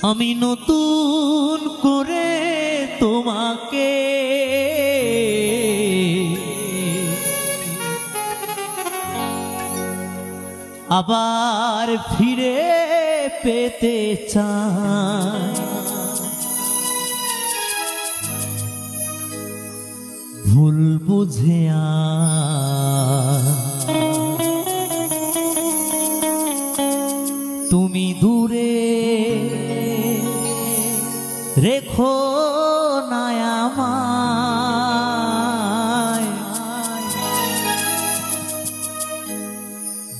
আমি নতুন করে তোমাকে আবার ফিরে পেতে চাই। ভুল বুঝে তুমি দূরে রেখো না আমায়।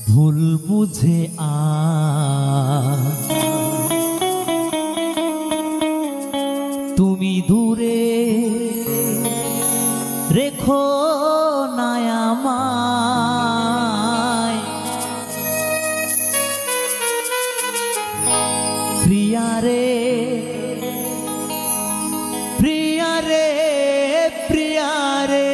ভুল বুঝে তুমি দূরে রেখো না আমায়। প্রিয়া রে প্রিয়া রে প্রিয়া রে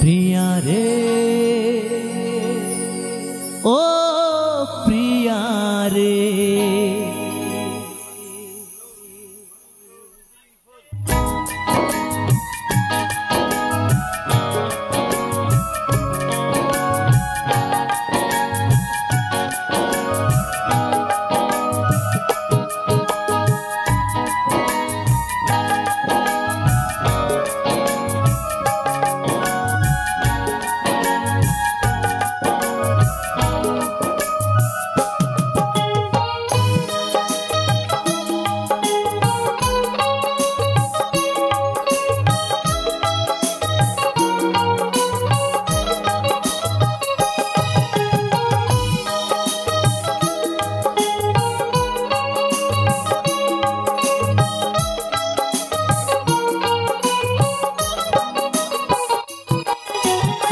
প্রিয়া রে ও প্রিয়া রে।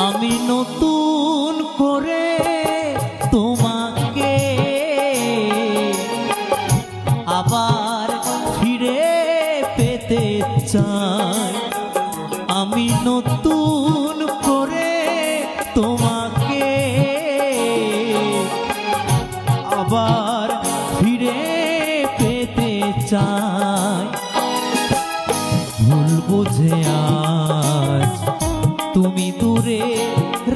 আমি নতুন করে তোমাকে আবার ফিরে পেতে চাই। আমি নতুন করে তোমাকে আবার ফিরে পেতে চাই। ভুল বুঝে আজ তুমি দূরে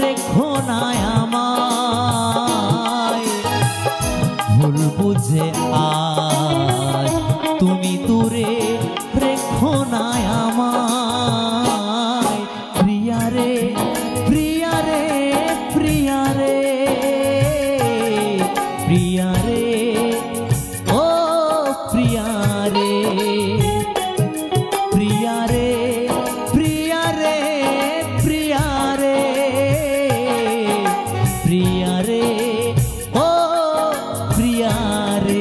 রেখো না আমায়। ভুল বুঝে আজ তুমি দূরে রেখো না আমায়। প্রিয়া রে প্রিয়া রে প্রিয়া রে প্রিয়া রে ও প্রিয়া রে প্রিয়া রে প্রিয়া রে প্রিয়া রে প্রিয়া রে ও প্রিয়া রে।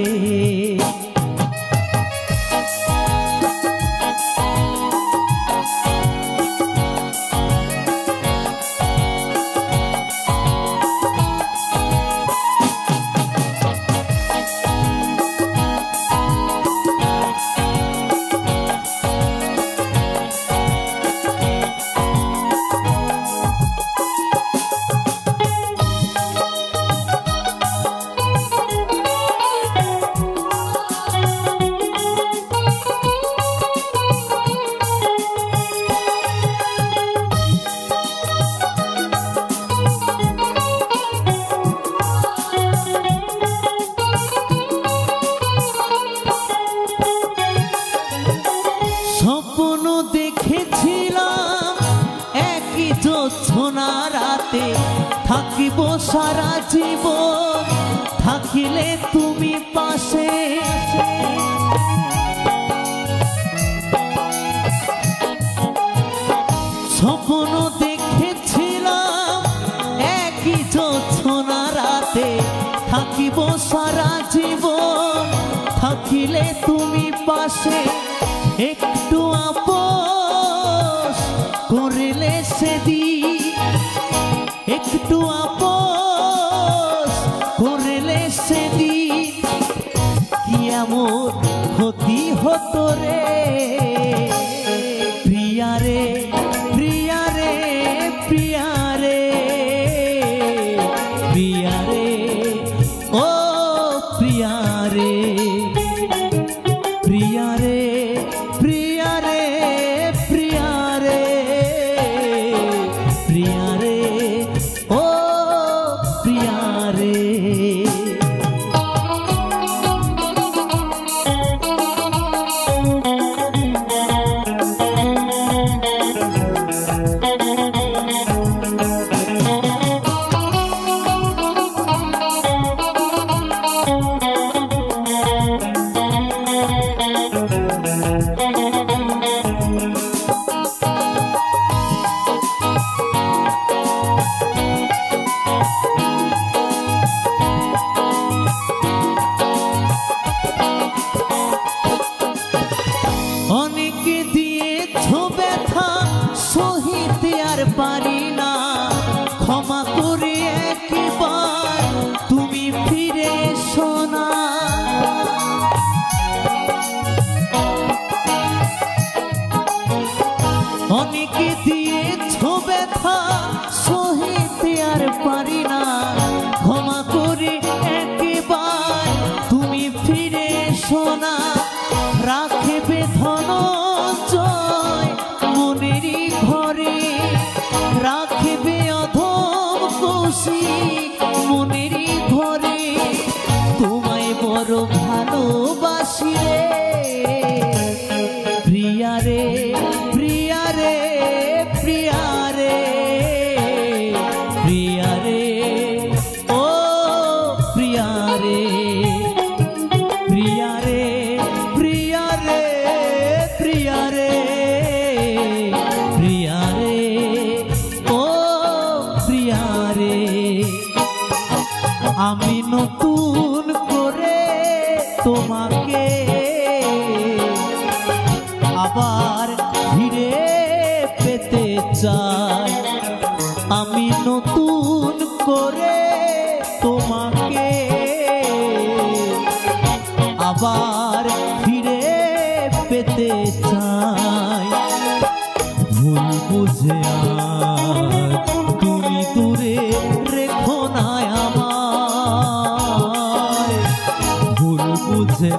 স্বপ্ন দেখেছিলাম একই জ্যোৎস্না রাতে থাকিব সারা জীবন, থাকিলে তুমি পাশে। স্বপ্ন দেখেছিলাম একই জ্যোৎস্না রাতে থাকিব সারা জীবন, থাকিলে তুমি পাশে। একটু আপোষ করিলে সেদিন, একটু আপোষ করিলে সেদিন কি এমন ক্ষতি হতো রে। প্রিয়া রে প্রিয়া রে প্রিয়া রে প্রিয়া রে আমি নতুন করে তোমাকে আবার ফিরে পেতে চাই। আমি নতুন করে তোমাকে আবার ফিরে পেতে চাই। ভুল বুঝে আর তুমি দূরে রেখো না আমায়, ভুল বুঝে